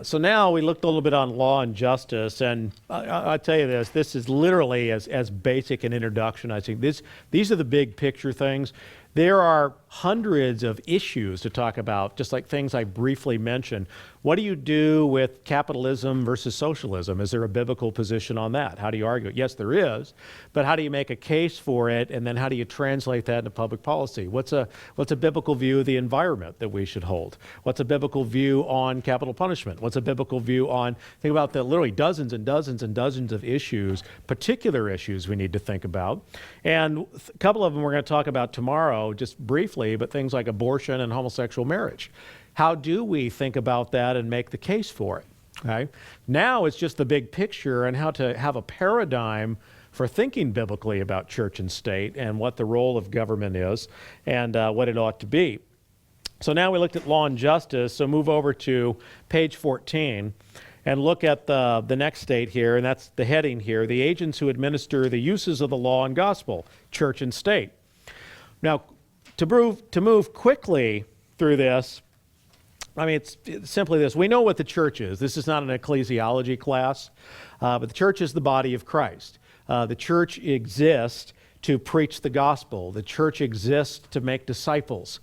So now we looked a little bit on law and justice, and I'll tell you this is literally as basic an introduction. I think these are the big picture things. There are hundreds of issues to talk about, just like things I briefly mentioned. What do you do with capitalism versus socialism? Is there a biblical position on that? How do you argue it? Yes, there is, but how do you make a case for it, and then how do you translate that into public policy? What's a biblical view of the environment that we should hold? What's a biblical view on capital punishment? What's a biblical view on, think about the literally dozens and dozens and dozens of issues, particular issues we need to think about. And a couple of them we're going to talk about tomorrow, just briefly, but things like abortion and homosexual marriage. How do we think about that and make the case for it? Okay? Now it's just the big picture and how to have a paradigm for thinking biblically about church and state and what the role of government is and what it ought to be. So now we looked at law and justice, so move over to page 14 and look at the next state here, and that's the heading here, the agents who administer the uses of the law and gospel, church and state. Now, to move quickly through this, I mean, it's simply this. We know what the church is. This is not an ecclesiology class, but the church is the body of Christ. The church exists to preach the gospel. The church exists to make disciples.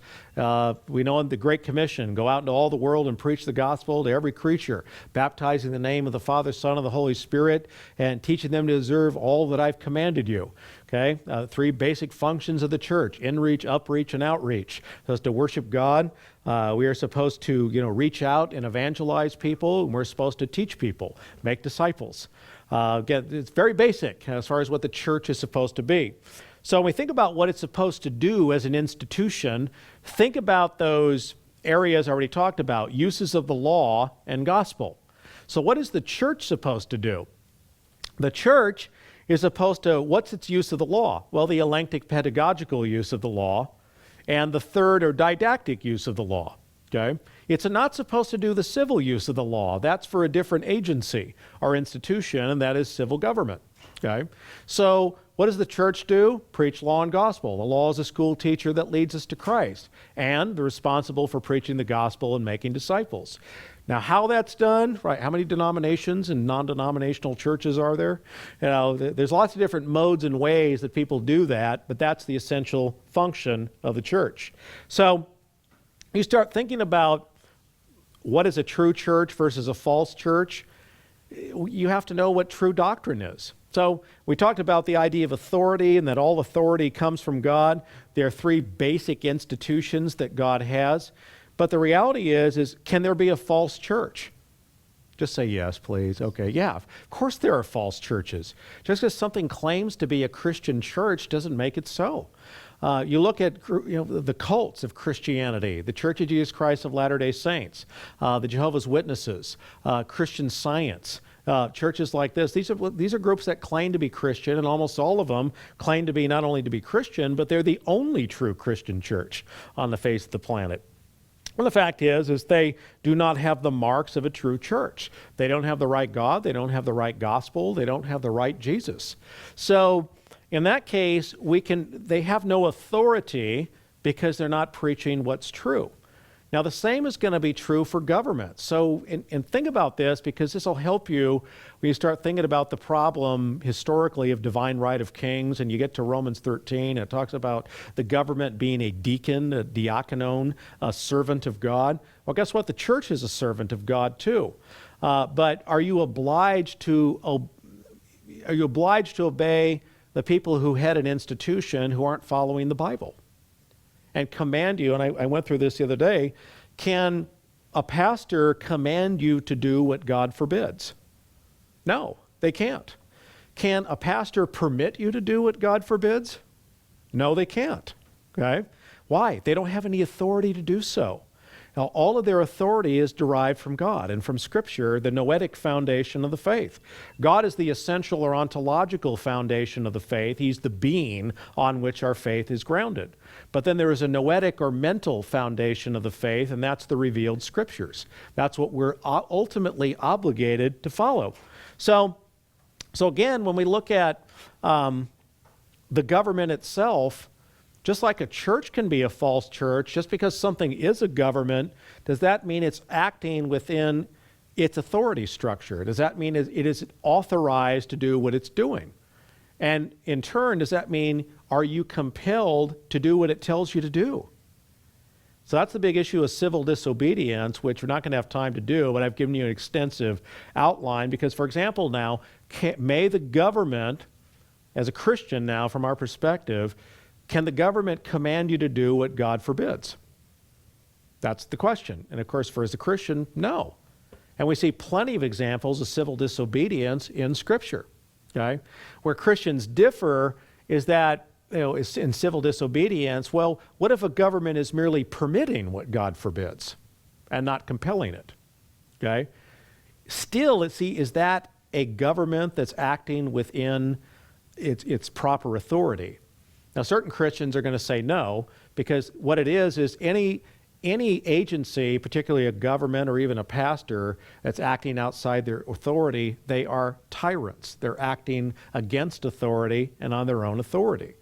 We know in the Great Commission, go out into all the world and preach the gospel to every creature, baptizing in the name of the Father, Son, and the Holy Spirit, and teaching them to observe all that I've commanded you. Okay, three basic functions of the church: inreach, upreach, and outreach. So it's to worship God. We are supposed to, reach out and evangelize people, and we're supposed to teach people, make disciples. Again, it's very basic as far as what the church is supposed to be. So when we think about what it's supposed to do as an institution, think about those areas I already talked about, uses of the law and gospel. So what is the church supposed to do? The church is supposed to, what's its use of the law? Well, the elenchic pedagogical use of the law and the third or didactic use of the law. Okay? It's not supposed to do the civil use of the law. That's for a different agency or institution, and that is civil government. Okay? So what does the church do? Preach law and gospel. The law is a school teacher that leads us to Christ, and they're responsible for preaching the gospel and making disciples. Now, how that's done, right? How many denominations and non-denominational churches are there? There's lots of different modes and ways that people do that, but that's the essential function of the church. So you start thinking about what is a true church versus a false church. You have to know what true doctrine is. So we talked about the idea of authority and that all authority comes from God. There are three basic institutions that God has. But the reality is can there be a false church? Just say yes, please. Okay, yeah, of course there are false churches. Just because something claims to be a Christian church doesn't make it so. You look at the cults of Christianity, the Church of Jesus Christ of Latter-day Saints, the Jehovah's Witnesses, Christian Science, churches like this. These are groups that claim to be Christian, and almost all of them claim to be not only to be Christian, but they're the only true Christian church on the face of the planet. Well, the fact is they do not have the marks of a true church. They don't have the right God. They don't have the right gospel. They don't have the right Jesus. So in that case, they have no authority because they're not preaching what's true. Now, the same is going to be true for government. So, and think about this, because this will help you when you start thinking about the problem historically of divine right of kings, and you get to Romans 13, and it talks about the government being a deacon, a diakonon, a servant of God. Well, guess what? The church is a servant of God too. But are you obliged to obey the people who head an institution who aren't following the Bible? And command you, and I went through this the other day, can a pastor command you to do what God forbids? No, they can't. Can a pastor permit you to do what God forbids? No, they can't. Okay? Why? They don't have any authority to do so. Now, all of their authority is derived from God and from Scripture, the noetic foundation of the faith. God is the essential or ontological foundation of the faith. He's the being on which our faith is grounded. But then there is a noetic or mental foundation of the faith, and that's the revealed Scriptures. That's what we're ultimately obligated to follow. So again, when we look at the government itself, just like a church can be a false church, just because something is a government, does that mean it's acting within its authority structure? Does that mean it is authorized to do what it's doing? And in turn, does that mean, are you compelled to do what it tells you to do? So that's the big issue of civil disobedience, which we're not going to have time to do, but I've given you an extensive outline because, for example, now, may the government, as a Christian now, from our perspective, can the government command you to do what God forbids? That's the question. And of course, for as a Christian, no. And we see plenty of examples of civil disobedience in Scripture. Okay? Where Christians differ is that, is in civil disobedience, well, what if a government is merely permitting what God forbids and not compelling it? Okay? Still, let's see, is that a government that's acting within its proper authority? Now, certain Christians are going to say no, because what it is any agency, particularly a government or even a pastor that's acting outside their authority, they are tyrants. They're acting against authority and on their own authority.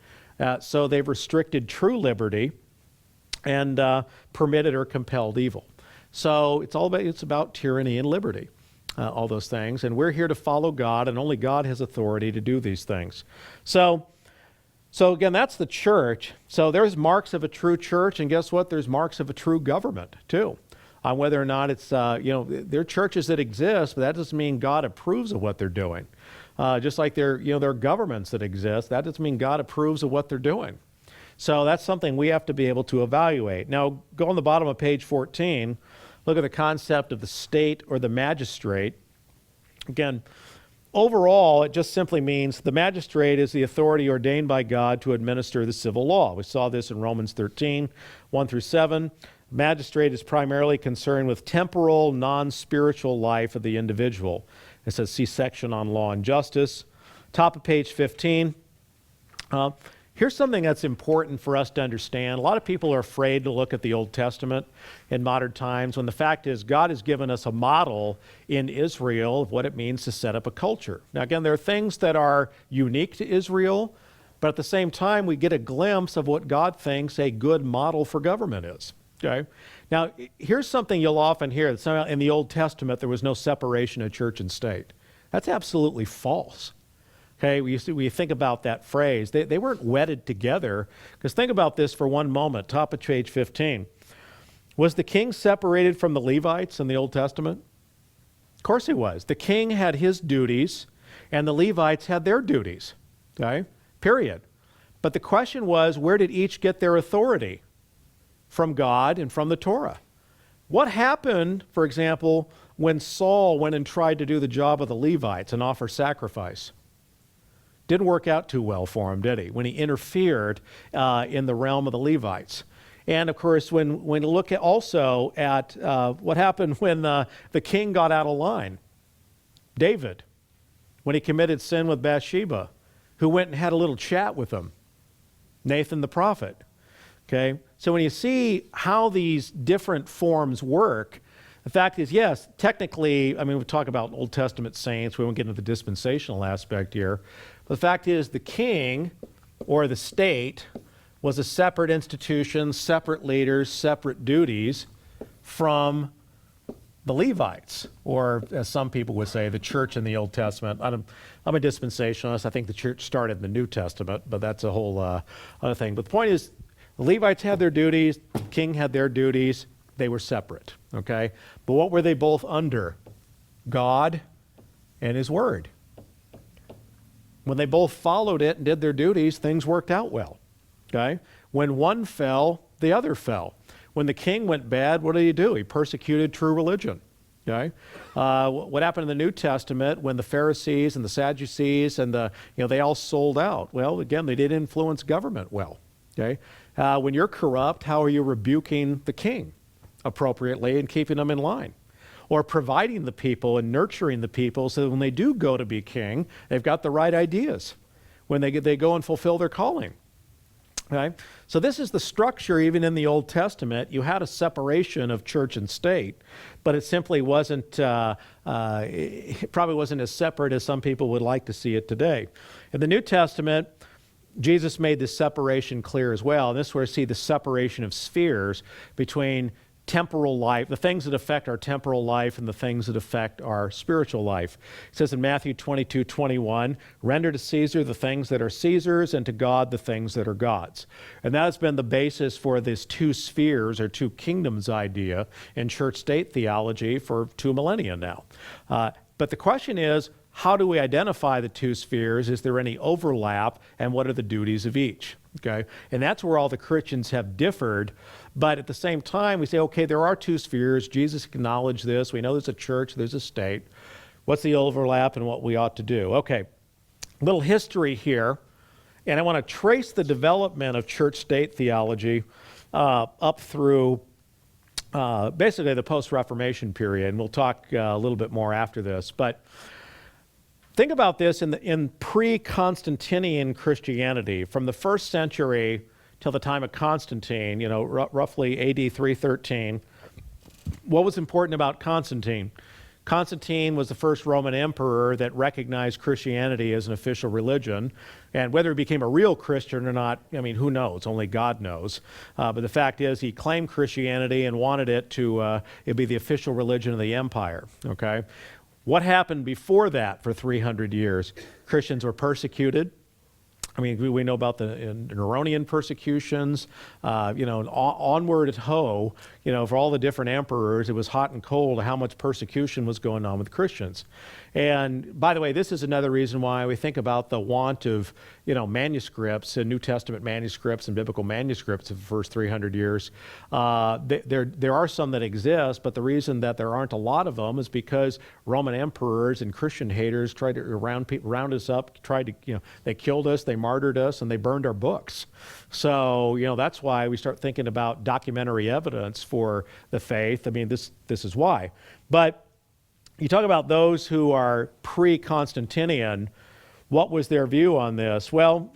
So they've restricted true liberty and permitted or compelled evil. So it's about tyranny and liberty, all those things. And we're here to follow God, and only God has authority to do these things. So again, that's the church. So there's marks of a true church, and guess what? There's marks of a true government too. On whether or not it's, there are churches that exist, but that doesn't mean God approves of what they're doing. Just like there are governments that exist, that doesn't mean God approves of what they're doing. So that's something we have to be able to evaluate. Now, go on the bottom of page 14, look at the concept of the state or the magistrate. Again, overall, it just simply means the magistrate is the authority ordained by God to administer the civil law. We saw this in Romans 13, 1 through 7. Magistrate is primarily concerned with temporal, non-spiritual life of the individual. It says, see section on law and justice. Top of page 15. Here's something that's important for us to understand. A lot of people are afraid to look at the Old Testament in modern times, when the fact is God has given us a model in Israel of what it means to set up a culture. Now, again, there are things that are unique to Israel, but at the same time, we get a glimpse of what God thinks a good model for government is. Okay? Now, here's something you'll often hear, that somehow in the Old Testament there was no separation of church and state. That's absolutely false. Okay, we think about that phrase. They weren't wedded together. Because think about this for one moment, top of page 15. Was the king separated from the Levites in the Old Testament? Of course he was. The king had his duties, and the Levites had their duties. Okay, period. But the question was, where did each get their authority? From God and from the Torah. What happened, for example, when Saul went and tried to do the job of the Levites and offer sacrifice? Didn't work out too well for him, did he? When he interfered in the realm of the Levites. And of course, when you look at also at what happened when the king got out of line. David, when he committed sin with Bathsheba, who went and had a little chat with him. Nathan the prophet. Okay? So when you see how these different forms work, the fact is, yes, technically, I mean, we talk about Old Testament saints, we won't get into the dispensational aspect here, but the fact is the king or the state was a separate institution, separate leaders, separate duties from the Levites, or as some people would say, the church in the Old Testament. I'm a dispensationalist. I think the church started in the New Testament, but that's a whole other thing. But the point is, the Levites had their duties, the king had their duties, they were separate, okay? But what were they both under? God and His Word. When they both followed it and did their duties, things worked out well, okay? When one fell, the other fell. When the king went bad, what did he do? He persecuted true religion, okay? What happened in the New Testament when the Pharisees and the Sadducees and they all sold out? Well, again, they did influence government well, okay? When you're corrupt, how are you rebuking the king appropriately and keeping them in line? Or providing the people and nurturing the people so that when they do go to be king, they've got the right ideas when they go and fulfill their calling. Okay? So this is the structure even in the Old Testament. You had a separation of church and state, but it simply wasn't, it probably wasn't as separate as some people would like to see it today. In the New Testament, Jesus made this separation clear as well. And this is where we see the separation of spheres between temporal life, the things that affect our temporal life and the things that affect our spiritual life. It says in Matthew 22:21, render to Caesar the things that are Caesar's and to God the things that are God's. And that has been the basis for this two spheres or two kingdoms idea in church-state theology for 2 millennia now. But the question is, how do we identify the two spheres? Is there any overlap? And what are the duties of each? Okay, and that's where all the Christians have differed. But at the same time, we say, okay, there are two spheres. Jesus acknowledged this. We know there's a church, there's a state. What's the overlap and what we ought to do? Okay, little history here. And I want to trace the development of church-state theology up through basically the post-Reformation period. And we'll talk a little bit more after this. But think about this in pre-Constantinian Christianity, from the first century till the time of Constantine, roughly AD 313. What was important about Constantine? Constantine was the first Roman emperor that recognized Christianity as an official religion. And whether he became a real Christian or not, who knows? Only God knows. But the fact is, he claimed Christianity and wanted it to be the official religion of the empire. Okay? What happened before that for 300 years? Christians were persecuted. We know about the Neronian persecutions, onward at Ho, for all the different emperors, it was hot and cold how much persecution was going on with Christians. And by the way, this is another reason why we think about the want of, manuscripts and New Testament manuscripts and biblical manuscripts of the first 300 years. There are some that exist, but the reason that there aren't a lot of them is because Roman emperors and Christian haters tried to round us up, they killed us, they martyred us, and they burned our books. So, that's why we start thinking about documentary evidence for the faith. This is why. But you talk about those who are pre-Constantinian, what was their view on this? Well,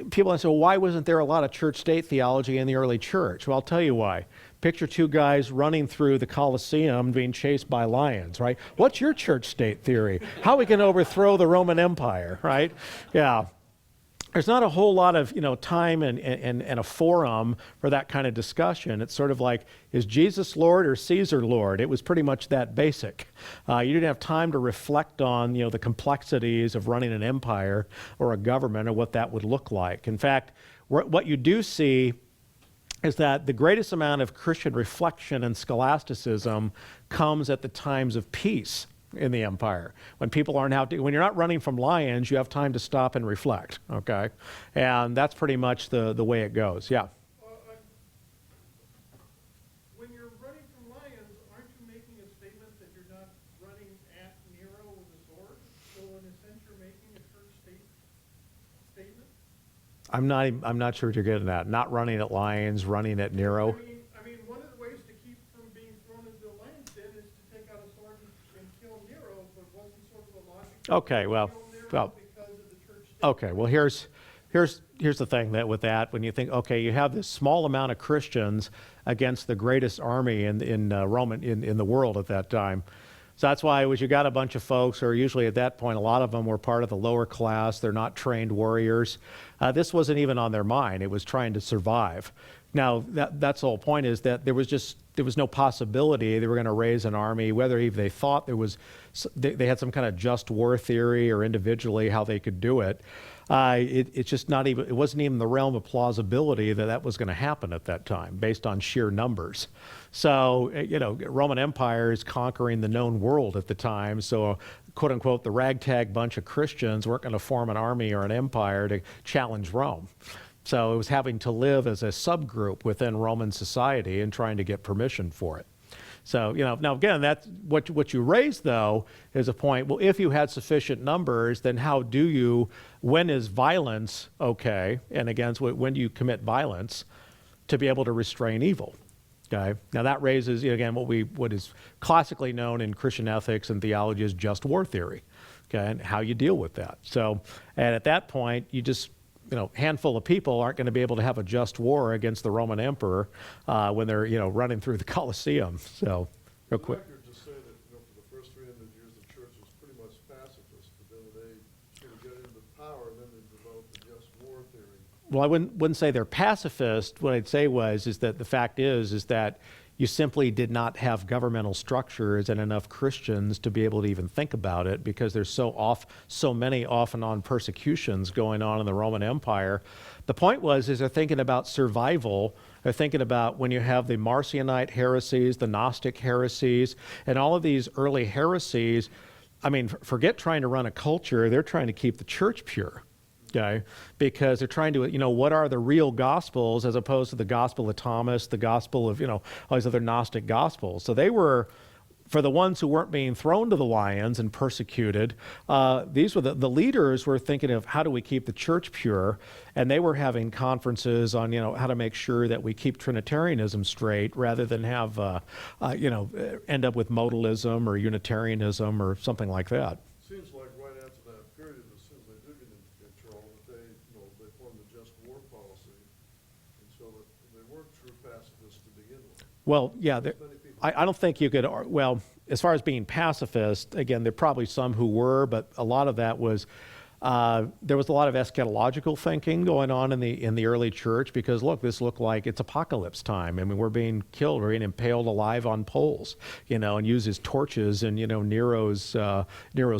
people say, well, why wasn't there a lot of church-state theology in the early church? Well, I'll tell you why. Picture two guys running through the Colosseum being chased by lions, right? What's your church-state theory? How we can overthrow the Roman Empire, right? Yeah. There's not a whole lot of time and a forum for that kind of discussion. It's sort of like, is Jesus Lord or Caesar Lord? It was pretty much that basic. You didn't have time to reflect on the complexities of running an empire or a government or what that would look like. In fact, what you do see is that the greatest amount of Christian reflection and scholasticism comes at the times of peace in the empire. When people aren't out, when you're not running from lions, you have time to stop and reflect, okay? And that's pretty much the way it goes, yeah. When you're running from lions, aren't you making a statement that you're not running at Nero with a sword? So in a sense, you're making a church-state statement? I'm not sure what you're getting at. Not running at lions, running at Nero. I mean, one of the ways to keep from being thrown into the lion's den is to take out a sword and kill Nero, but wasn't sort of a logic Okay, well, because of the church-state? okay, well, here's the thing that with that, when you think, okay, you have this small amount of Christians against the greatest army in the world at that time. So that's why you got a bunch of folks, or usually at that point, a lot of them were part of the lower class. They're not trained warriors. This wasn't even on their mind. It was trying to survive. Now, that's the whole point, is that there was no possibility they were going to raise an army, whether even they thought they had some kind of just war theory or individually how they could do it. It's just not even, it wasn't even the realm of plausibility that was going to happen at that time based on sheer numbers. So, Roman Empire is conquering the known world at the time. So, quote unquote, the ragtag bunch of Christians weren't going to form an army or an empire to challenge Rome. So it was having to live as a subgroup within Roman society and trying to get permission for it. So, now again, that's what you raise, though, is a point. Well, if you had sufficient numbers, then when is violence okay? And again, when do you commit violence to be able to restrain evil? Okay. Now that raises, again, what is classically known in Christian ethics and theology as just war theory. Okay, and how you deal with that. So, and at that point, you just handful of people aren't going to be able to have a just war against the Roman emperor when they're, running through the Colosseum. So, real quick. The record just say that, for the first 300 years, the church was pretty much pacifist, but then when they sort of get into power, then they developed the just war theory. well, I wouldn't say they're pacifist. What I'd say is that the fact is that you simply did not have governmental structures and enough Christians to be able to even think about it, because there's so many off and on persecutions going on in the Roman Empire. The point is they're thinking about survival. They're thinking about when you have the Marcionite heresies, the Gnostic heresies, and all of these early heresies. I mean, forget trying to run a culture. They're trying to keep the church pure. Okay, because they're trying to, what are the real gospels as opposed to the gospel of Thomas, the gospel of, all these other Gnostic gospels. So they were, for the ones who weren't being thrown to the lions and persecuted, these were the leaders were thinking of how do we keep the church pure, and they were having conferences on, how to make sure that we keep Trinitarianism straight rather than have, end up with modalism or Unitarianism or something like that. Seems like right after that period, as soon as they do get in control, that they formed the just war policy, and so that they weren't true pacifists to begin with. Well, yeah, I don't think you could, well, as far as being pacifist, again, there are probably some who were, but a lot of that was, there was a lot of eschatological thinking going on in the early church, because look, this looked like it's apocalypse time. I mean, we're being killed, we're being impaled alive on poles, and uses torches in, Nero's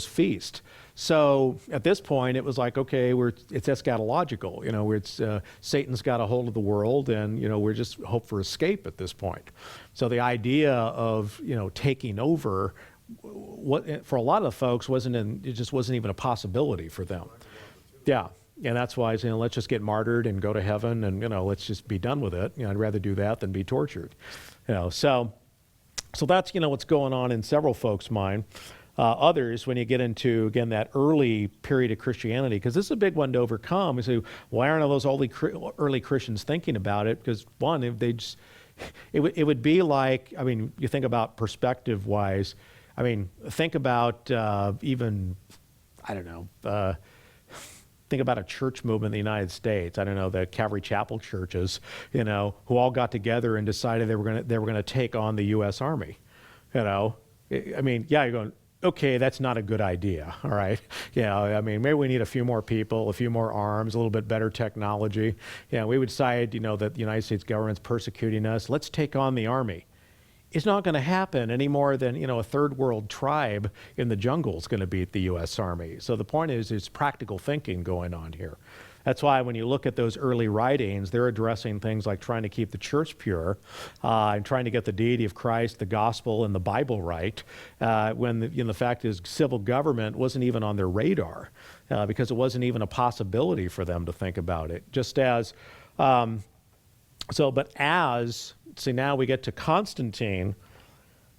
feast. So at this point, it was like, okay, it's eschatological. It's Satan's got a hold of the world, and we're just hope for escape at this point. So the idea of taking over, what for a lot of folks it just wasn't even a possibility for them. Yeah, and that's why let's just get martyred and go to heaven, and let's just be done with it. I'd rather do that than be tortured. So that's what's going on in several folks' mind. Others, when you get into, again, that early period of Christianity, because this is a big one to overcome, you say, why aren't all those early Christians thinking about it? Because one, if they just, it would be like, I mean, you think about perspective-wise, I mean, think about even, I don't know, think about a church movement in the United States. I don't know, the Calvary Chapel churches, who all got together and decided they were going to take on the U.S. Army. I mean, yeah, you're going, okay, that's not a good idea, all right? I mean, maybe we need a few more people, a few more arms, a little bit better technology. We would decide, that the United States government's persecuting us. Let's take on the Army. It's not going to happen any more than, a third world tribe in the jungle is going to beat the U.S. Army. So the point is, there's practical thinking going on here. That's why when you look at those early writings, they're addressing things like trying to keep the church pure and trying to get the deity of Christ, the gospel, and the Bible right, when the fact is civil government wasn't even on their radar because it wasn't even a possibility for them to think about it. Just as, now we get to Constantine.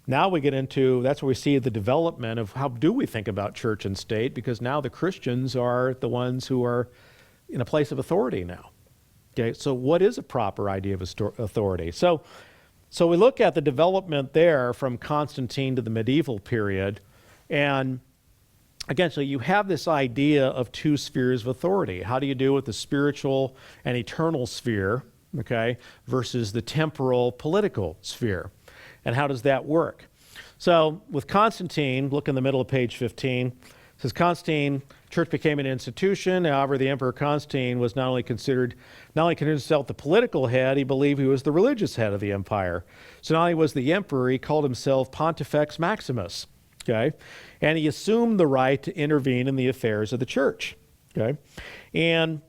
Now we get into, that's where we see the development of how do we think about church and state, because now the Christians are the ones who are in a place of authority now. Okay, so what is a proper idea of authority? So we look at the development there from Constantine to the medieval period, and again, so you have this idea of two spheres of authority. How do you do with the spiritual and eternal sphere, okay, versus the temporal political sphere? And how does that work? So with Constantine, look in the middle of page 15, it says Constantine, church became an institution. However, the Emperor Constantine was not only considered himself the political head, he believed he was the religious head of the empire. So not only was the emperor, he called himself Pontifex Maximus, okay? And he assumed the right to intervene in the affairs of the church, okay? And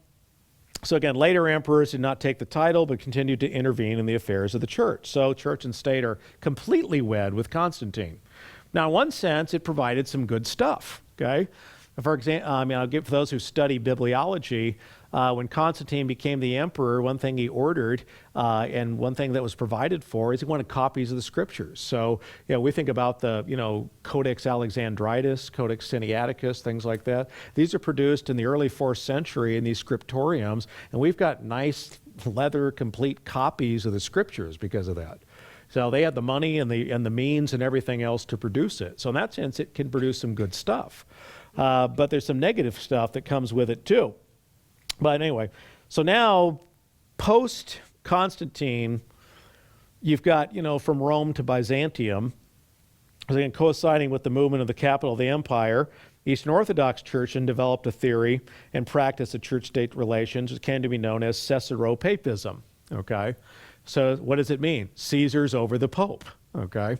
so again, later emperors did not take the title, but continued to intervene in the affairs of the church. So church and state are completely wed with Constantine. Now, in one sense, it provided some good stuff, okay? For example, I'll give for those who study bibliology, when Constantine became the emperor, one thing he ordered and one thing that was provided for is he wanted copies of the scriptures. So, we think about the, Codex Alexandritis, Codex Sinaiticus, things like that. These are produced in the early 4th century in these scriptoriums, and we've got nice leather complete copies of the scriptures because of that. So they had the money and the means and everything else to produce it. So in that sense, it can produce some good stuff. But there's some negative stuff that comes with it too. But anyway, so now post-Constantine, you've got, from Rome to Byzantium, again, coinciding with the movement of the capital of the empire, Eastern Orthodox Church and developed a theory and practice of church-state relations which came to be known as Caesaropapism. Okay, so what does it mean? Caesar's over the Pope. Okay,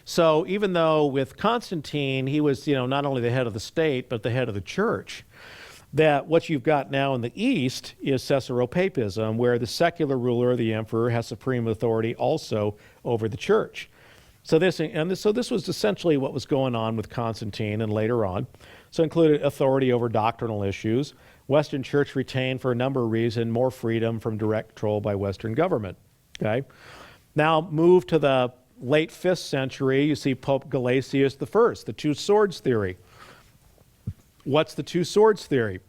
so even though with Constantine he was, not only the head of the state but the head of the church, that what you've got now in the East is Caesaropapism, where the secular ruler, the emperor, has supreme authority also over the church. So this was essentially what was going on with Constantine and later on. So it included authority over doctrinal issues. Western Church retained, for a number of reasons, more freedom from direct control by Western government. Okay, now move to the late 5th century. You see Pope Gelasius I, the two swords theory. What's the two swords theory?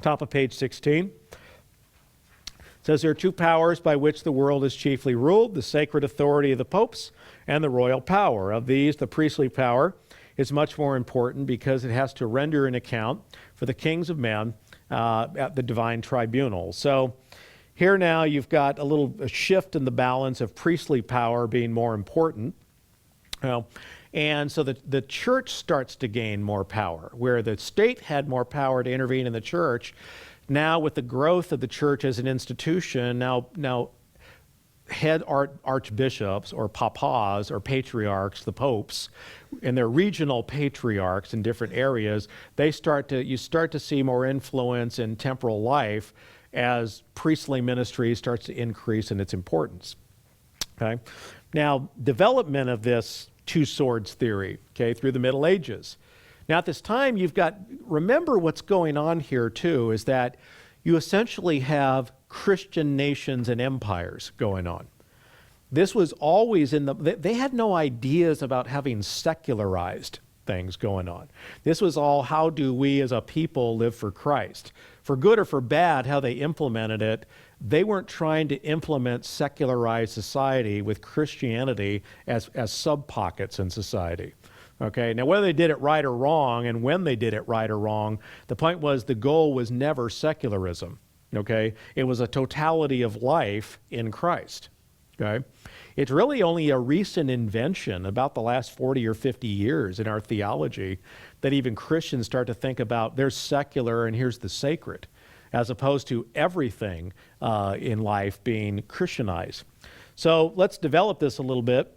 Top of page 16. It says there are two powers by which the world is chiefly ruled, the sacred authority of the popes and the royal power. Of these, the priestly power is much more important because it has to render an account for the kings of men at the divine tribunal. So here now you've got a shift in the balance of priestly power being more important. And so the church starts to gain more power. Where the state had more power to intervene in the church, now with the growth of the church as an institution, now head archbishops or papas or patriarchs, the popes, and their regional patriarchs in different areas, you start to see more influence in temporal life as priestly ministry starts to increase in its importance. Okay? Now, development of this two swords theory, okay, through the Middle Ages. Now at this time remember what's going on here too, is that you essentially have Christian nations and empires going on. This was always they had no ideas about having secularized things going on. This was all, how do we as a people live for Christ? For good or for bad, how they implemented it. They weren't trying to implement secularized society with Christianity as sub-pockets in society. Okay, now whether they did it right or wrong, and when they did it right or wrong, the point was the goal was never secularism. Okay, it was a totality of life in Christ. Okay, it's really only a recent invention, about the last 40 or 50 years in our theology, that even Christians start to think about there's secular and here's the sacred, as opposed to everything in life being Christianized. So let's develop this a little bit.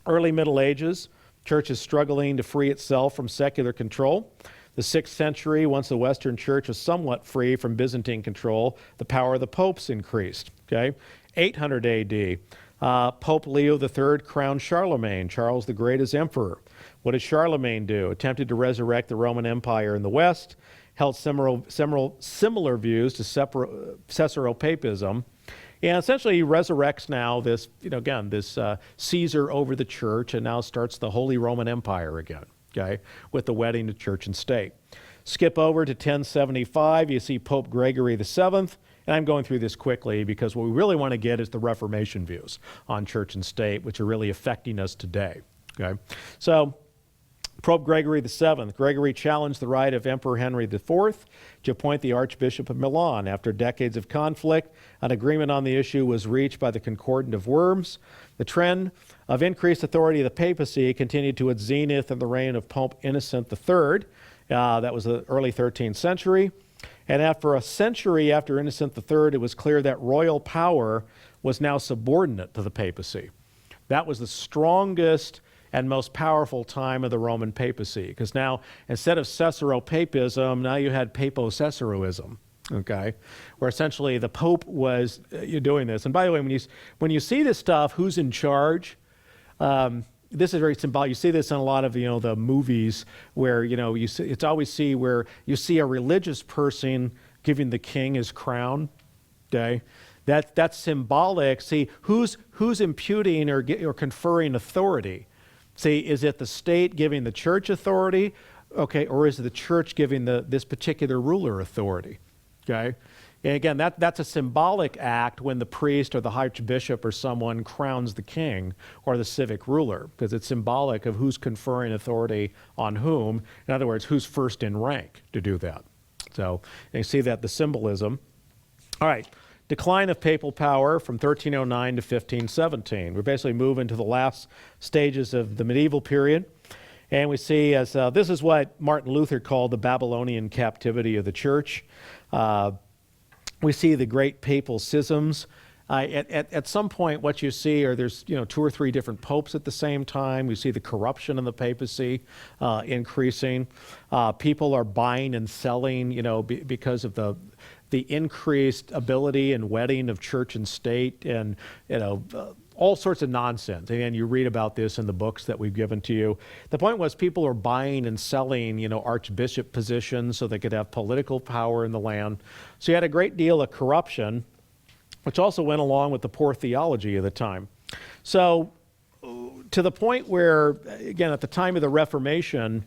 Early Middle Ages, church is struggling to free itself from secular control. The 6th century, once the Western Church was somewhat free from Byzantine control, the power of the popes increased. Okay, 800 A.D., Pope Leo III crowned Charlemagne, Charles the Great, as emperor. What did Charlemagne do? Attempted to resurrect the Roman Empire in the West, held similar views to Caesaropapism, and essentially he resurrects now this, this Caesar over the church, and now starts the Holy Roman Empire again, okay, with the wedding of church and state. Skip over to 1075, you see Pope Gregory VII, and I'm going through this quickly because what we really want to get is the Reformation views on church and state, which are really affecting us today, okay? So, Pope Gregory VII. Gregory challenged the right of Emperor Henry IV to appoint the Archbishop of Milan. After decades of conflict, an agreement on the issue was reached by the Concordat of Worms. The trend of increased authority of the papacy continued to its zenith in the reign of Pope Innocent III. That was the early 13th century. And after a century after Innocent III, it was clear that royal power was now subordinate to the papacy. That was the strongest and most powerful time of the Roman papacy, because now instead of Caesaropapism, now you had Papo-Caesaroism, okay, where essentially the Pope was doing this. And by the way, when you see this stuff, who's in charge? This is very symbolic. You see this in a lot of the movies where it's always where you see a religious person giving the king his crown. Okay, that's symbolic. See, who's imputing or conferring authority? See, is it the state giving the church authority, okay, or is it the church giving this particular ruler authority? Okay, and again, that's a symbolic act when the priest or the archbishop or someone crowns the king or the civic ruler, because it's symbolic of who's conferring authority on whom. In other words, who's first in rank to do that. So you see that the symbolism. All right. Decline of papal power from 1309 to 1517. We're basically moving to the last stages of the medieval period. And we see as this is what Martin Luther called the Babylonian captivity of the church. We see the great papal schisms. At some point, what you see are there's 2 or 3 different popes at the same time. We see the corruption in the papacy increasing. People are buying and selling, because of the increased ability and wedding of church and state, and all sorts of nonsense. And you read about this in the books that we've given to you. The point was people are buying and selling, archbishop positions so they could have political power in the land. So you had a great deal of corruption, which also went along with the poor theology of the time. So to the point where, again, at the time of the Reformation,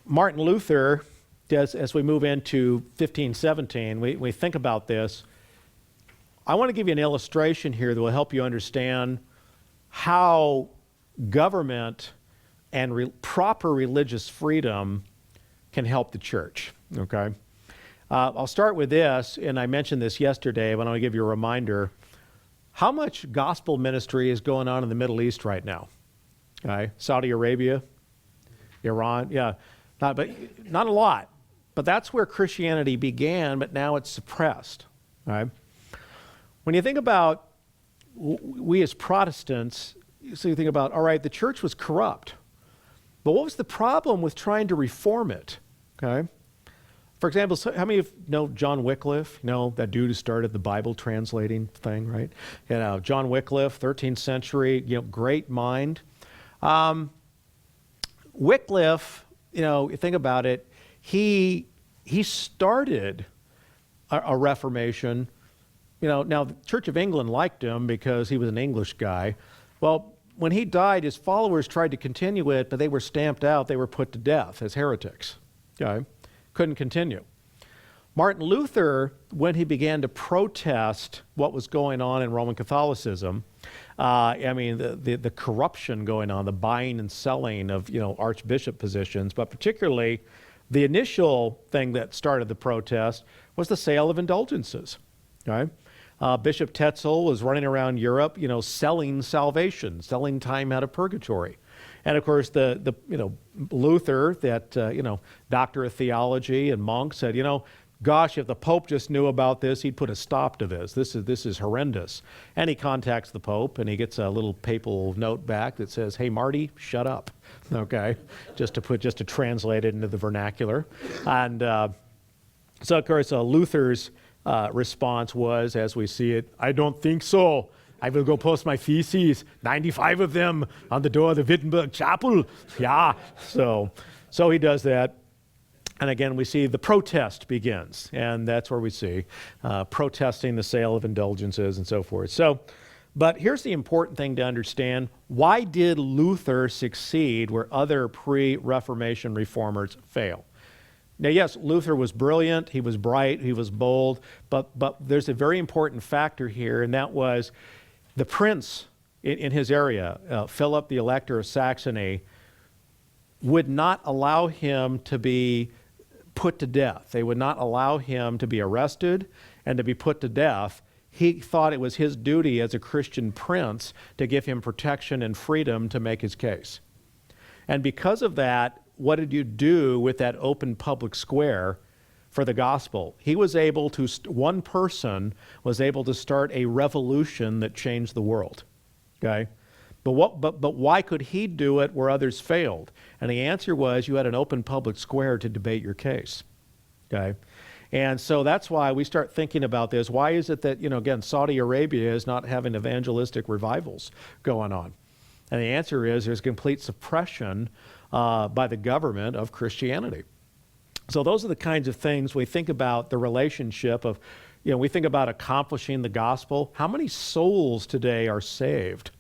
Martin Luther, as we move into 1517, we think about this. I want to give you an illustration here that will help you understand how government and proper religious freedom can help the church, okay? I'll start with this, and I mentioned this yesterday, but I want to give you a reminder. How much gospel ministry is going on in the Middle East right now? Okay? Saudi Arabia, Iran, yeah, not a lot. But that's where Christianity began, but now it's suppressed. Right? When you think about we as Protestants, so you think about, all right, the church was corrupt. But what was the problem with trying to reform it? Okay? For example, how many of you know John Wycliffe? That dude who started the Bible translating thing, right? John Wycliffe, 13th century, great mind. Wycliffe, you think about it, he started a Reformation. Now the Church of England liked him because he was an English guy. Well, when he died, his followers tried to continue it, but they were stamped out. They were put to death as heretics. Okay? Couldn't continue. Martin Luther, when he began to protest what was going on in Roman Catholicism, the corruption going on, the buying and selling of archbishop positions, but particularly the initial thing that started the protest was the sale of indulgences. Okay? Bishop Tetzel was running around Europe, selling salvation, selling time out of purgatory. And of course, the Luther, that doctor of theology and monk, said, gosh, if the Pope just knew about this, he'd put a stop to this. This is horrendous. And he contacts the Pope, and he gets a little papal note back that says, "Hey, Marty, shut up." Okay, just to translate it into the vernacular. And so, of course, Luther's response was, as we see it, "I don't think so. I will go post my theses, 95 of them, on the door of the Wittenberg Chapel." Yeah, so he does that. And again, we see the protest begins, and that's where we see protesting the sale of indulgences and so forth. But here's the important thing to understand. Why did Luther succeed where other pre-Reformation reformers fail? Now, yes, Luther was brilliant, he was bright, he was bold, but there's a very important factor here, and that was the prince in his area, Philip the Elector of Saxony, would not allow him to be put to death. They would not allow him to be arrested and to be put to death. He thought it was his duty as a Christian prince to give him protection and freedom to make his case. And because of that, what did you do with that open public square for the gospel? He was able to, one person was able to start a revolution that changed the world. Okay? But why could he do it where others failed? And the answer was you had an open public square to debate your case. Okay? And so that's why we start thinking about this. Why is it that, again, Saudi Arabia is not having evangelistic revivals going on? And the answer is there's complete suppression by the government of Christianity. So those are the kinds of things we think about the relationship of, we think about accomplishing the gospel. How many souls today are saved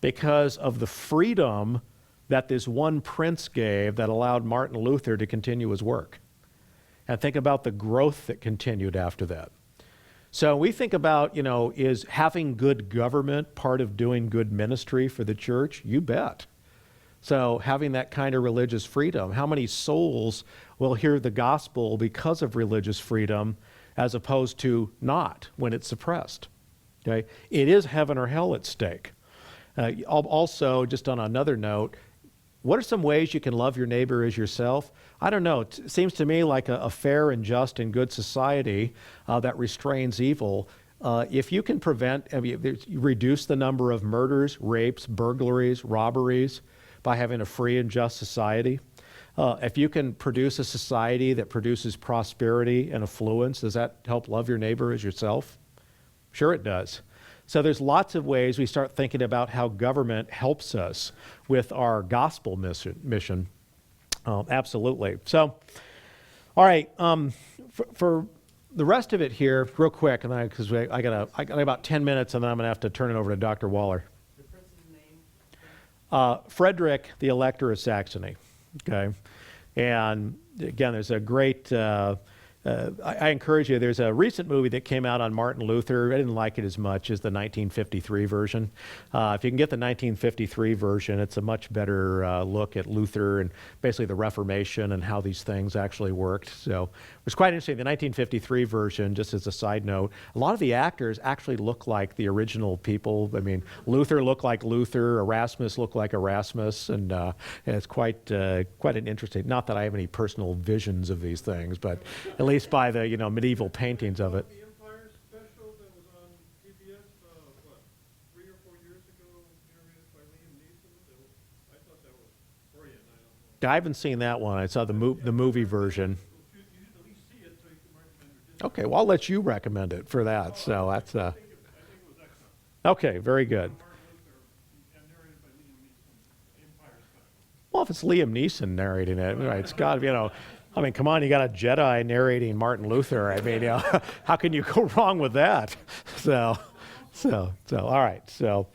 because of the freedom that this one prince gave that allowed Martin Luther to continue his work? And think about the growth that continued after that. So we think about, is having good government part of doing good ministry for the church? You bet. So having that kind of religious freedom, how many souls will hear the gospel because of religious freedom as opposed to not when it's suppressed? Okay? It is heaven or hell at stake. Also, just on another note, what are some ways you can love your neighbor as yourself? I don't know. It seems to me like a fair and just and good society that restrains evil. If you can reduce the number of murders, rapes, burglaries, robberies by having a free and just society, if you can produce a society that produces prosperity and affluence, does that help love your neighbor as yourself? Sure it does. So there's lots of ways we start thinking about how government helps us with our gospel mission. Absolutely. So, all right, for the rest of it here, real quick, and because I got about 10 minutes, and then I'm going to have to turn it over to Dr. Waller. The prince's name? Frederick, the Elector of Saxony. Okay, and again, there's a great. I encourage you. There's a recent movie that came out on Martin Luther. I didn't like it as much as the 1953 version. If you can get the 1953 version, it's a much better look at Luther and basically the Reformation and how these things actually worked. So it was quite interesting. The 1953 version, just as a side note, a lot of the actors actually look like the original people. I mean, Luther looked like Luther, Erasmus looked like Erasmus, and it's quite an interesting. Not that I have any personal visions of these things, but at least by the medieval paintings of it. The Empire special that was on PBS, 3 or 4 years ago, narrated by Liam Neeson. I thought that was brilliant. I don't know. I haven't seen that one. I saw the movie version. You should at least see it so you can recommend or dislike. Okay, well I'll let you recommend it for that. So that's I think it was excellent. okay. Very good. Martin Luther, and narrated by Liam Neeson, the Empire special. Well, if it's Liam Neeson narrating it, right, it's got to I mean, come on, you got a Jedi narrating Martin Luther. I mean, how can you go wrong with that? So, all right. So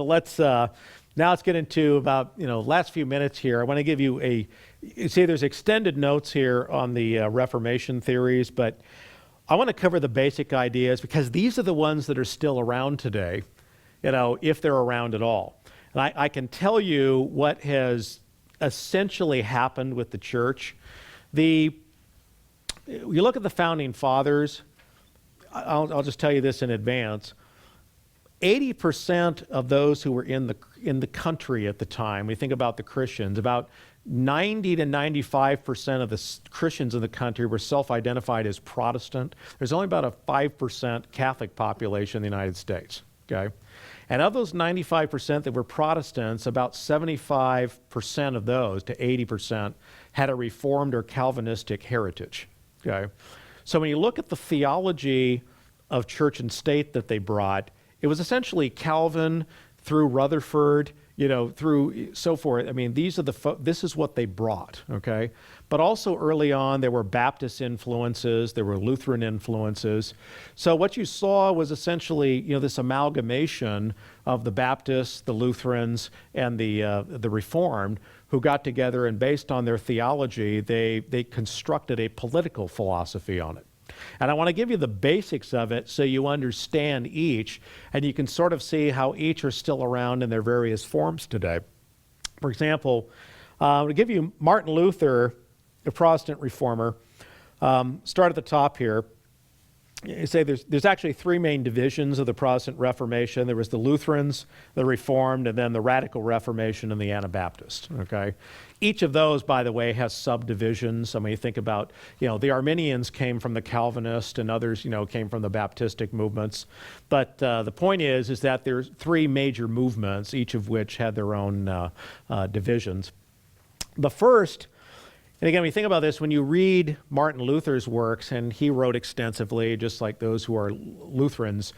let's now let's get into about last few minutes here. I want to give you you see, there's extended notes here on the Reformation theories, but I want to cover the basic ideas because these are the ones that are still around today, if they're around at all. And I can tell you what has essentially happened with the church. You look at the founding fathers, I'll just tell you this in advance. 80% of those who were in the country at the time, we think about the Christians, about 90 to 95% of the Christians in the country were self-identified as Protestant. There's only about a 5% Catholic population in the United States, okay? And of those 95% that were Protestants, about 75% of those to 80% had a Reformed or Calvinistic heritage, okay? So when you look at the theology of church and state that they brought, it was essentially Calvin through Rutherford, through so forth. I mean, this is what they brought, okay? But also early on, there were Baptist influences, there were Lutheran influences. So what you saw was essentially, this amalgamation of the Baptists, the Lutherans, and the Reformed, who got together and based on their theology, they constructed a political philosophy on it. And I want to give you the basics of it so you understand each, and you can sort of see how each are still around in their various forms today. For example, to give you Martin Luther, a Protestant reformer, start at the top here. You say there's actually three main divisions of the Protestant Reformation. There was the Lutherans, the Reformed, and then the Radical Reformation and the Anabaptist, okay? Each of those, by the way, has subdivisions. I mean, you think about, the Arminians came from the Calvinist and others, came from the Baptistic movements. But the point is that there's three major movements, each of which had their own divisions. The first, and again, when you think about this, when you read Martin Luther's works, and he wrote extensively, just like those who are Lutherans.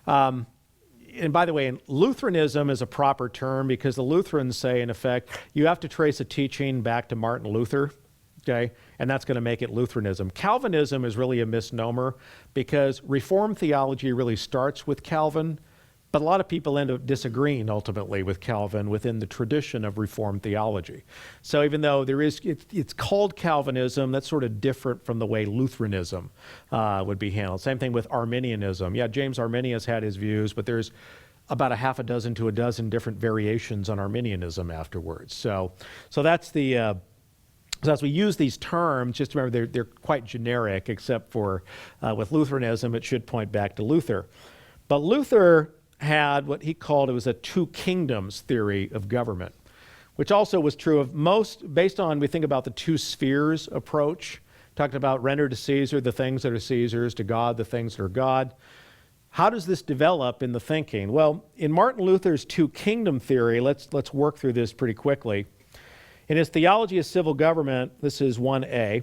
And by the way, Lutheranism is a proper term because the Lutherans say, in effect, you have to trace a teaching back to Martin Luther, okay? And that's going to make it Lutheranism. Calvinism is really a misnomer because Reformed theology really starts with Calvin, but a lot of people end up disagreeing ultimately with Calvin within the tradition of Reformed theology. So even though it's called Calvinism, that's sort of different from the way Lutheranism would be handled. Same thing with Arminianism. Yeah, James Arminius had his views, but there's about a half a dozen to a dozen different variations on Arminianism afterwards. So that's the... So as we use these terms, just remember they're quite generic, except for with Lutheranism, it should point back to Luther. But Luther had what he called, it was a two kingdoms theory of government, which also was true of most, based on, we think about the two spheres approach, talking about render to Caesar the things that are Caesar's, to God the things that are God. How does this develop in the thinking? Well, in Martin Luther's two kingdom theory, let's work through this pretty quickly. In his Theology of Civil Government, this is 1a,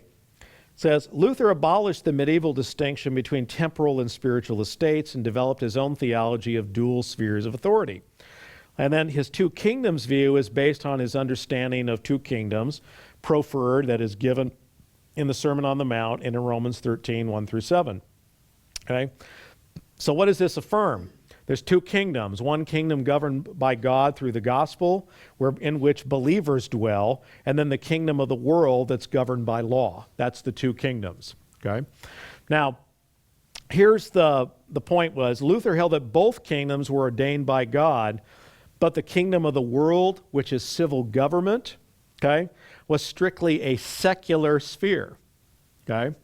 says, Luther abolished the medieval distinction between temporal and spiritual estates and developed his own theology of dual spheres of authority. And then his two kingdoms view is based on his understanding of two kingdoms, proferred, that is given in the Sermon on the Mount and in Romans 13, 1 through 7. Okay? So what does this affirm? There's two kingdoms, one kingdom governed by God through the gospel, in which believers dwell, and then the kingdom of the world that's governed by law. That's the two kingdoms. Okay? Now, here's the point was, Luther held that both kingdoms were ordained by God, but the kingdom of the world, which is civil government, okay, was strictly a secular sphere. Okay?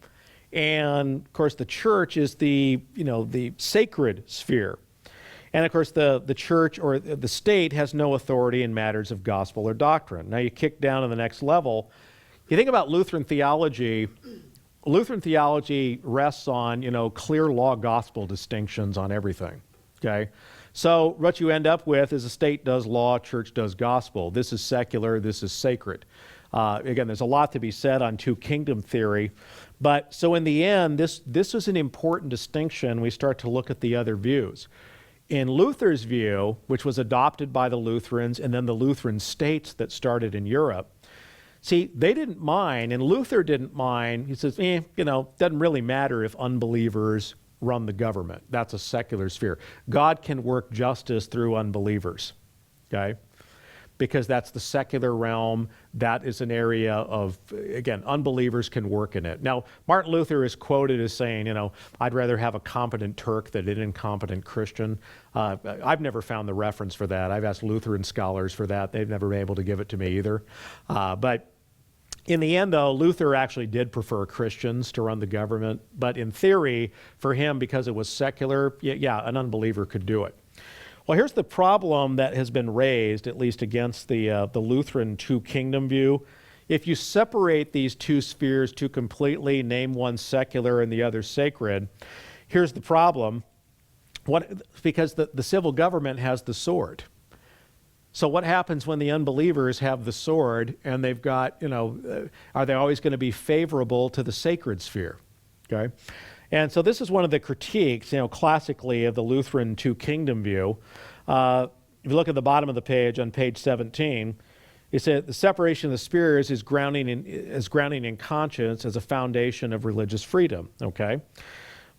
And of course the church is the sacred sphere. And of course the church or the state has no authority in matters of gospel or doctrine. Now you kick down to the next level. You think about Lutheran theology rests on, clear law gospel distinctions on everything. Okay? So what you end up with is the state does law, church does gospel. This is secular, this is sacred. Again, there's a lot to be said on two kingdom theory. But so in the end, this is an important distinction. We start to look at the other views. In Luther's view, which was adopted by the Lutherans and then the Lutheran states that started in Europe, see, they didn't mind, and Luther didn't mind. He says, doesn't really matter if unbelievers run the government. That's a secular sphere. God can work justice through unbelievers, okay? Because that's the secular realm. That is an area of, again, unbelievers can work in it. Now, Martin Luther is quoted as saying, I'd rather have a competent Turk than an incompetent Christian. I've never found the reference for that. I've asked Lutheran scholars for that. They've never been able to give it to me either. But in the end, though, Luther actually did prefer Christians to run the government. But in theory, for him, because it was secular, yeah, an unbeliever could do it. Well, here's the problem that has been raised, at least against the Lutheran two-kingdom view. If you separate these two spheres too completely, name one secular and the other sacred, here's the problem. Because the civil government has the sword. So what happens when the unbelievers have the sword and they've got, are they always going to be favorable to the sacred sphere? Okay? And so this is one of the critiques, classically of the Lutheran two-kingdom view. If you look at the bottom of the page, on page 17, it said the separation of the spheres is grounding in conscience as a foundation of religious freedom. Okay,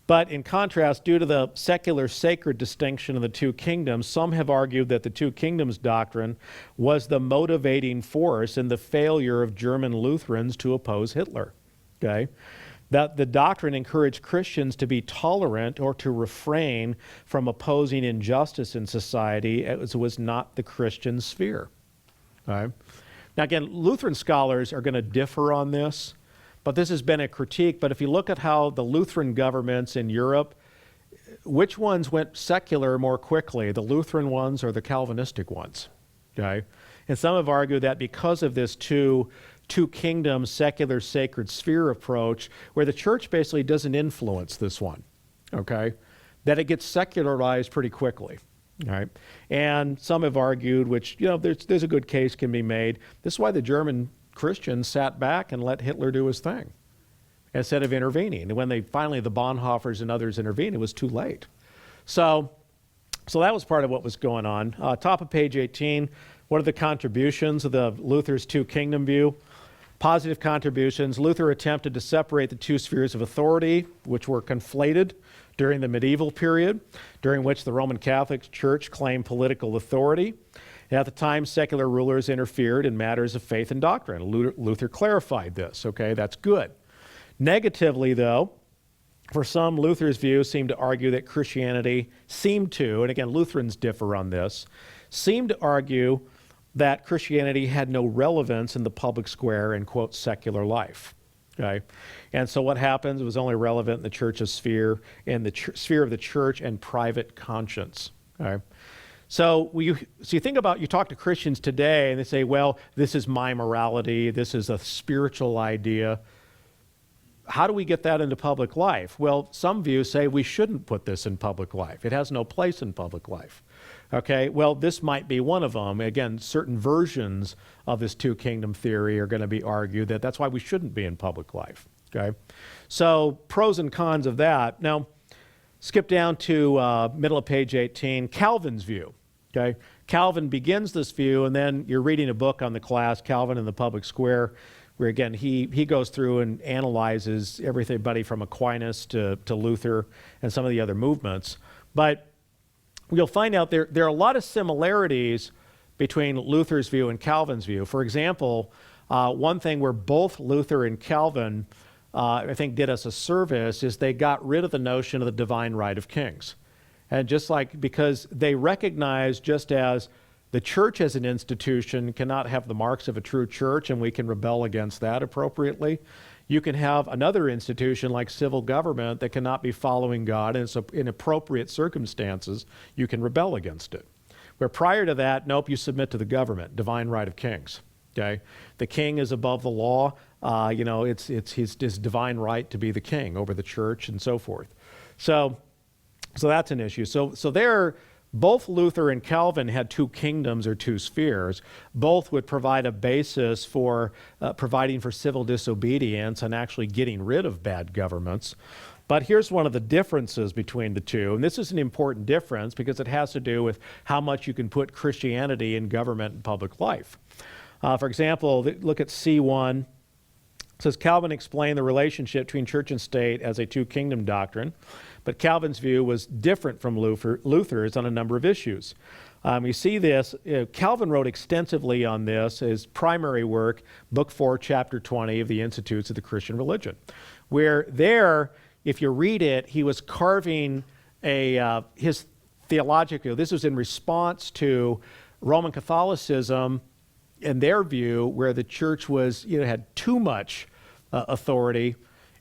but in contrast, due to the secular sacred distinction of the two kingdoms, some have argued that the two kingdoms doctrine was the motivating force in the failure of German Lutherans to oppose Hitler. Okay. That the doctrine encouraged Christians to be tolerant or to refrain from opposing injustice in society as it was not the Christian sphere. All right? Now again, Lutheran scholars are going to differ on this, but this has been a critique. But if you look at how the Lutheran governments in Europe, which ones went secular more quickly, the Lutheran ones or the Calvinistic ones? Okay? And some have argued that because of this two kingdom secular sacred sphere approach, where the church basically doesn't influence this one, okay, that it gets secularized pretty quickly. All right? And some have argued, which there's a good case can be made, this is why the German Christians sat back and let Hitler do his thing instead of intervening. And when the Bonhoeffers and others intervened, it was too late. So that was part of what was going on. Top of page 18, what are the contributions of the Luther's two kingdom view? Positive contributions. Luther attempted to separate the two spheres of authority, which were conflated during the medieval period, during which the Roman Catholic Church claimed political authority. At the time, secular rulers interfered in matters of faith and doctrine. Luther clarified this. Okay, that's good. Negatively, though, for some, Luther's views seem to argue that Christianity and again, Lutherans differ on this, seem to argue that Christianity had no relevance in the public square and, quote, secular life. Okay? And so what happens? It was only relevant in the church's sphere, in the sphere of the church and private conscience. Okay? So you think about, you talk to Christians today and they say, well, this is my morality, this is a spiritual idea. How do we get that into public life? Well, some views say we shouldn't put this in public life. It has no place in public life. Okay, well, this might be one of them. Again, certain versions of this two kingdom theory are going to be argued that that's why we shouldn't be in public life. Okay, so pros and cons of that. Now, skip down to middle of page 18, Calvin's view. Okay, Calvin begins this view, and then you're reading a book on the class, Calvin in the Public Square, where again he goes through and analyzes everybody from Aquinas to Luther and some of the other movements. But you'll find out there are a lot of similarities between Luther's view and Calvin's view. For example, one thing where both Luther and Calvin, I think, did us a service is they got rid of the notion of the divine right of kings. And just like, because they recognize, just as the church as an institution cannot have the marks of a true church, and we can rebel against that appropriately, you can have another institution like civil government that cannot be following God, and so in appropriate circumstances, you can rebel against it. Where prior to that, nope, you submit to the government, divine right of kings. Okay, the king is above the law. It's his divine right to be the king over the church and so forth. So that's an issue. So there, both Luther and Calvin had two kingdoms or two spheres. Both would provide a basis for providing for civil disobedience and actually getting rid of bad governments. But here's one of the differences between the two, and this is an important difference because it has to do with how much you can put Christianity in government and public life. For example, look at C1. It says, Calvin explained the relationship between church and state as a two-kingdom doctrine, but Calvin's view was different from Luther's on a number of issues. You see this, Calvin wrote extensively on this, his primary work, Book 4, Chapter 20 of the Institutes of the Christian Religion, where there, if you read it, he was carving his theological, this was in response to Roman Catholicism, in their view, where the church was, had too much authority,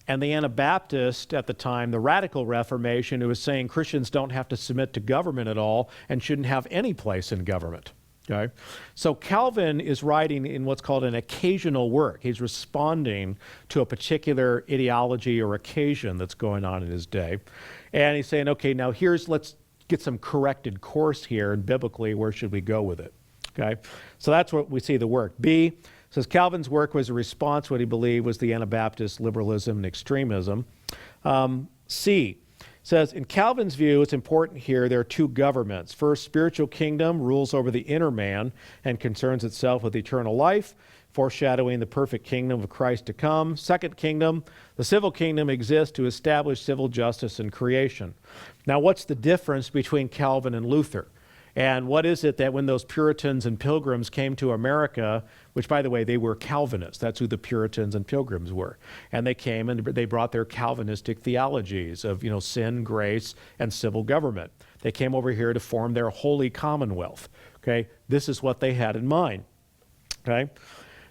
and the Anabaptist at the time, the Radical Reformation, who was saying Christians don't have to submit to government at all and shouldn't have any place in government. Okay? So Calvin is writing in what's called an occasional work. He's responding to a particular ideology or occasion that's going on in his day. And he's saying, okay, now let's get some corrected course here, and biblically, where should we go with it? Okay, so that's what we see the work. B says Calvin's work was a response to what he believed was the Anabaptist liberalism and extremism. C says, in Calvin's view, it's important here, there are two governments. First, spiritual kingdom rules over the inner man and concerns itself with eternal life, foreshadowing the perfect kingdom of Christ to come. Second kingdom, the civil kingdom, exists to establish civil justice and creation. Now, what's the difference between Calvin and Luther? And what is it that when those Puritans and Pilgrims came to America, which, by the way, they were Calvinists. That's who the Puritans and Pilgrims were. And they came and they brought their Calvinistic theologies of, sin, grace, and civil government. They came over here to form their holy commonwealth. Okay, this is what they had in mind. Okay,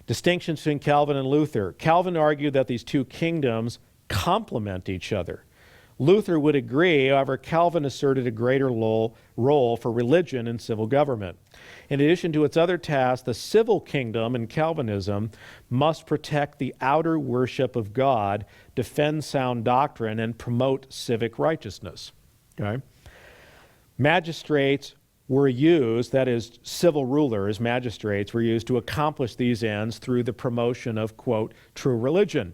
distinctions between Calvin and Luther. Calvin argued that these two kingdoms complement each other. Luther would agree, however, Calvin asserted a greater role for religion and civil government. In addition to its other tasks, the civil kingdom in Calvinism must protect the outer worship of God, defend sound doctrine, and promote civic righteousness. Okay? Magistrates were used, that is, civil rulers, magistrates, were used to accomplish these ends through the promotion of, quote, true religion.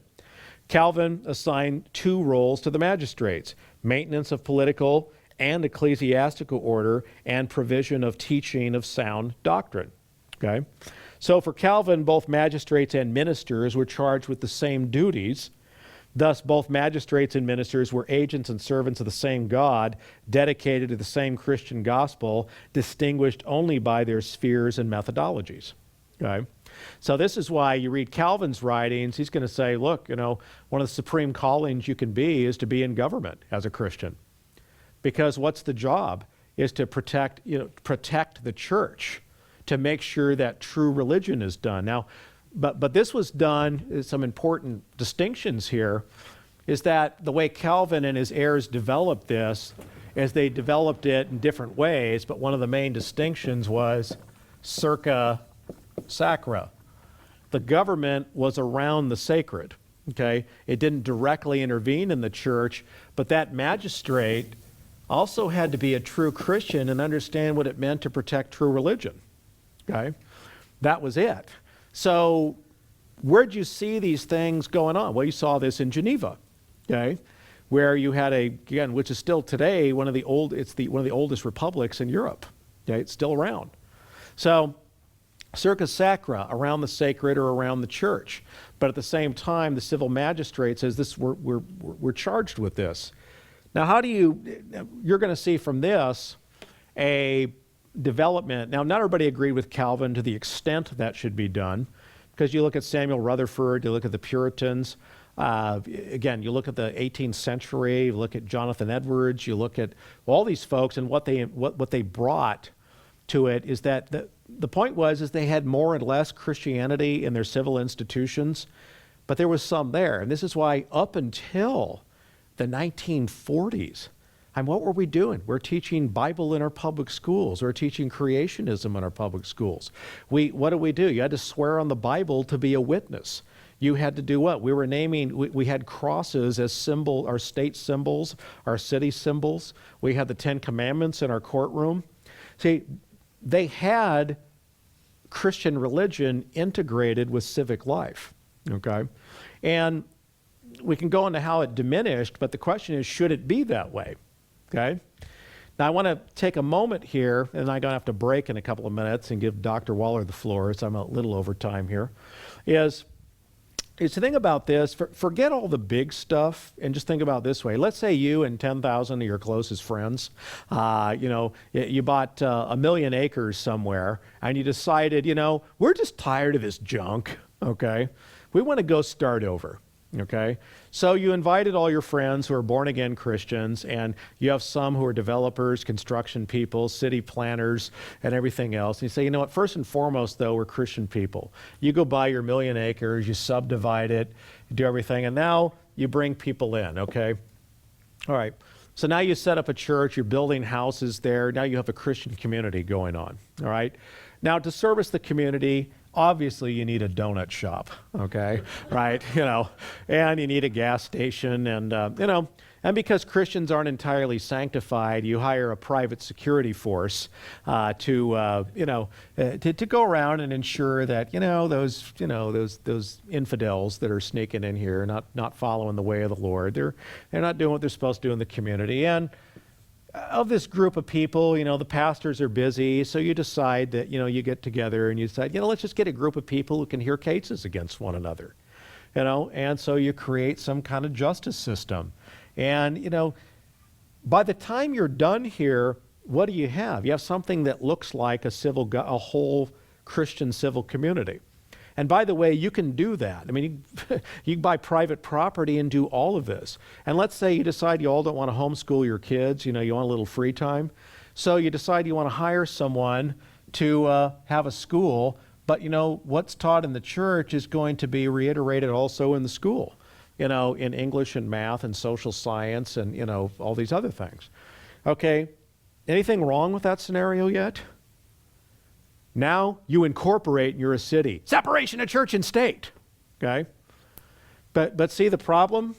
Calvin assigned two roles to the magistrates: maintenance of political and ecclesiastical order and provision of teaching of sound doctrine. Okay? So for Calvin, both magistrates and ministers were charged with the same duties. Thus, both magistrates and ministers were agents and servants of the same God, dedicated to the same Christian gospel, distinguished only by their spheres and methodologies. Okay? So this is why you read Calvin's writings, he's going to say, look, one of the supreme callings you can be is to be in government as a Christian. Because what's the job? Is to protect the church, to make sure that true religion is done. Now, but this was done, some important distinctions here, is that the way Calvin and his heirs developed this as they developed it in different ways, but one of the main distinctions was circa sacra. The government was around the sacred, okay? It didn't directly intervene in the church, but that magistrate also had to be a true Christian and understand what it meant to protect true religion, okay? That was it. So where'd you see these things going on? Well, you saw this in Geneva, okay? Where you had again, which is still today one of the oldest republics in Europe, okay? It's still around. So circa sacra, around the sacred or around the church. But at the same time, the civil magistrate says this, we're charged with this. Now, you're going to see from this a development. Now, not everybody agreed with Calvin to the extent that should be done, because you look at Samuel Rutherford, you look at the Puritans, again, you look at the 18th century, you look at Jonathan Edwards, you look at all these folks, and what they brought to it is that the point was they had more and less Christianity in their civil institutions, but there was some there. And this is why up until the 1940s, what were we doing? We're teaching Bible in our public schools. We're teaching creationism in our public schools. What do we do? You had to swear on the Bible to be a witness. You had to do what? We were we had crosses as our state symbols, our city symbols. We had the 10 Commandments in our courtroom. See, they had Christian religion integrated with civic life, okay? And we can go into how it diminished, but the question is, should it be that way, okay? Now, I want to take a moment here, and I'm going to have to break in a couple of minutes and give Dr. Waller the floor, so I'm a little over time here, is the thing about this, forget all the big stuff and just think about it this way. Let's say you and 10,000 of your closest friends, you bought 1 million acres somewhere and you decided, we're just tired of this junk, okay? We want to go start over, okay? So you invited all your friends who are born-again Christians, and you have some who are developers, construction people, city planners, and everything else. And you say, you know what, first and foremost, though, we're Christian people. You go buy your 1 million acres, you subdivide it, you do everything, and now you bring people in, okay? All right. So now you set up a church, you're building houses there, now you have a Christian community going on, all right? Now, to service the community, obviously you need a donut shop, okay, right, and you need a gas station, and, and because Christians aren't entirely sanctified, you hire a private security force to go around and ensure that, those infidels that are sneaking in here, not following the way of the Lord, they're not doing what they're supposed to do in the community. And of this group of people, the pastors are busy, so you decide that, you get together and you decide, let's just get a group of people who can hear cases against one another, and so you create some kind of justice system. And, by the time you're done here, what do you have? You have something that looks like a whole Christian civil community. And by the way, you can do that. You can buy private property and do all of this. And let's say you decide you all don't want to homeschool your kids, you want a little free time. So you decide you want to hire someone to have a school, but what's taught in the church is going to be reiterated also in the school, in English and math and social science and, all these other things. Okay, anything wrong with that scenario yet? Now you incorporate and you're a city. Separation of church and state, okay? But see the problem?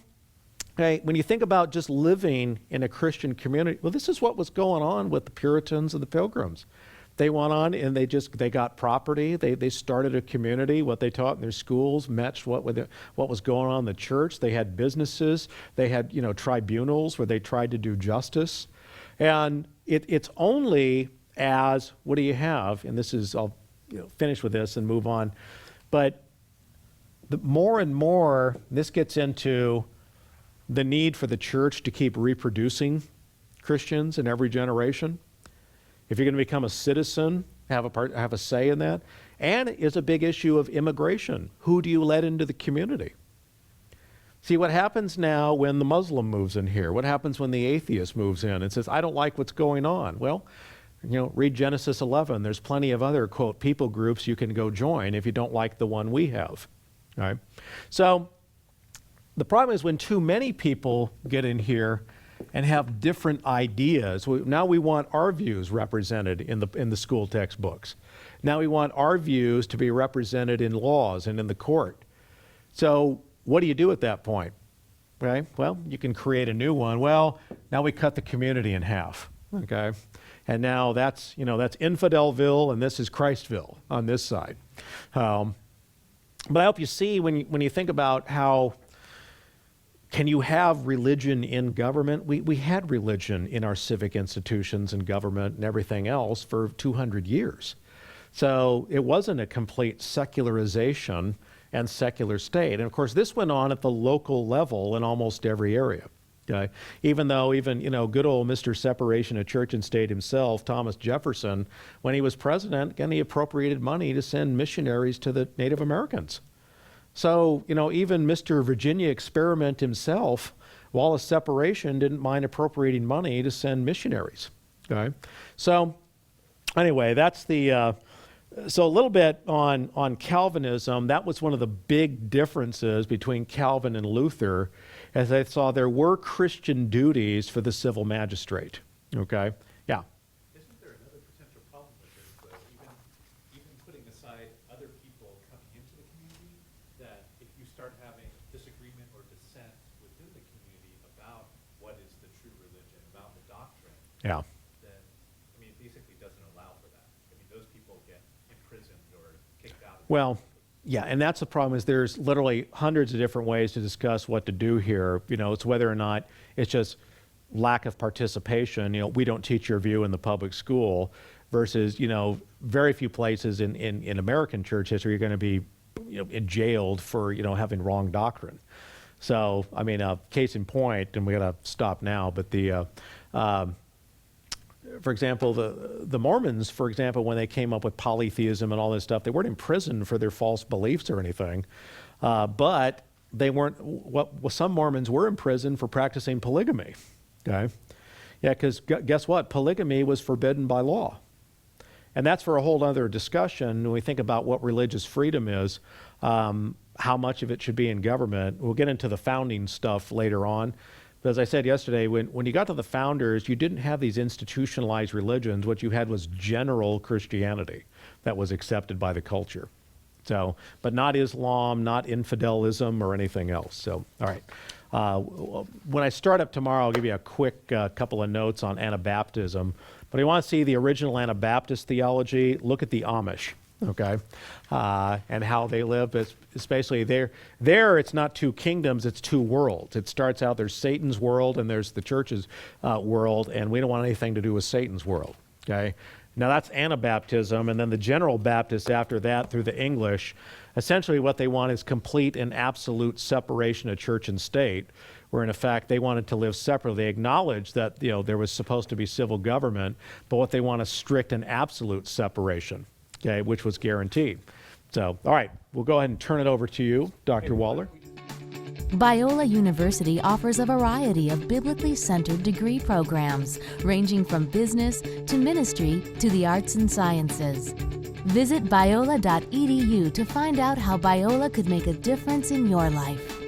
Okay, when you think about just living in a Christian community, well, this is what was going on with the Puritans and the Pilgrims. They went on and they got property. They started a community. What they taught in their schools matched what was going on in the church. They had businesses. They had, tribunals where they tried to do justice. And it's only what do you have? And I'll finish with this and move on. But the more and more, this gets into the need for the church to keep reproducing Christians in every generation. If you're going to become a citizen, have a say in that. And it's a big issue of immigration. Who do you let into the community? See, what happens now when the Muslim moves in here? What happens when the atheist moves in and says, I don't like what's going on? Well, read Genesis 11. There's plenty of other, quote, people groups you can go join if you don't like the one we have. All right? So the problem is when too many people get in here, and have different ideas. Now we want our views represented in the school textbooks. Now we want our views to be represented in laws and in the court. So what do you do at that point? Okay, well, you can create a new one. Well, now we cut the community in half, okay? And now that's Infidelville and this is Christville on this side. But I hope you see when you think about how can you have religion in government? We had religion in our civic institutions and government and everything else for 200 years. So it wasn't a complete secularization and secular state. And of course, this went on at the local level in almost every area. Okay? Even good old Mr. Separation of Church and State himself, Thomas Jefferson, when he was president, again, he appropriated money to send missionaries to the Native Americans. So, even Mr. Virginia Experiment himself, Wallace Separation, didn't mind appropriating money to send missionaries. Okay? So, anyway, that's so a little bit on Calvinism. That was one of the big differences between Calvin and Luther, as they saw there were Christian duties for the civil magistrate. Okay? Yeah. Isn't there another potential problem with this, though? Even putting aside other people coming into the community, that if you start having disagreement or dissent within the community about what is the true religion, about the doctrine, Yeah. then, it basically doesn't allow for that. Those people get imprisoned or kicked out. Well, yeah, and that's the problem is there's literally hundreds of different ways to discuss what to do here. It's whether or not it's just lack of participation. We don't teach your view in the public school versus, very few places in American church history you're going to be jailed for, having wrong doctrine. So, case in point, and we got to stop now, but for example, the Mormons, for example, when they came up with polytheism and all this stuff, they weren't in prison for their false beliefs or anything, but they weren't. Some Mormons were in prison for practicing polygamy. Okay, yeah, because guess what? Polygamy was forbidden by law, and that's for a whole other discussion when we think about what religious freedom is. How much of it should be in government? We'll get into the founding stuff later on. But as I said yesterday, when you got to the founders, you didn't have these institutionalized religions. What you had was general Christianity that was accepted by the culture. So, but not Islam, not infidelism or anything else. So, all right. When I start up tomorrow, I'll give you a quick couple of notes on Anabaptism. But if you want to see the original Anabaptist theology, look at the Amish. Okay, and how they live. It's basically there. It's not two kingdoms; it's two worlds. It starts out there's Satan's world and there's the church's world, and we don't want anything to do with Satan's world. Okay, now that's Anabaptism, and then the General Baptists after that through the English. Essentially, what they want is complete and absolute separation of church and state. Where in effect they wanted to live separately. They acknowledged that there was supposed to be civil government, but what they want is strict and absolute separation. Okay, which was guaranteed. So, all right, we'll go ahead and turn it over to you, Dr. Waller. Biola University offers a variety of biblically centered degree programs, ranging from business to ministry to the arts and sciences. Visit biola.edu to find out how Biola could make a difference in your life.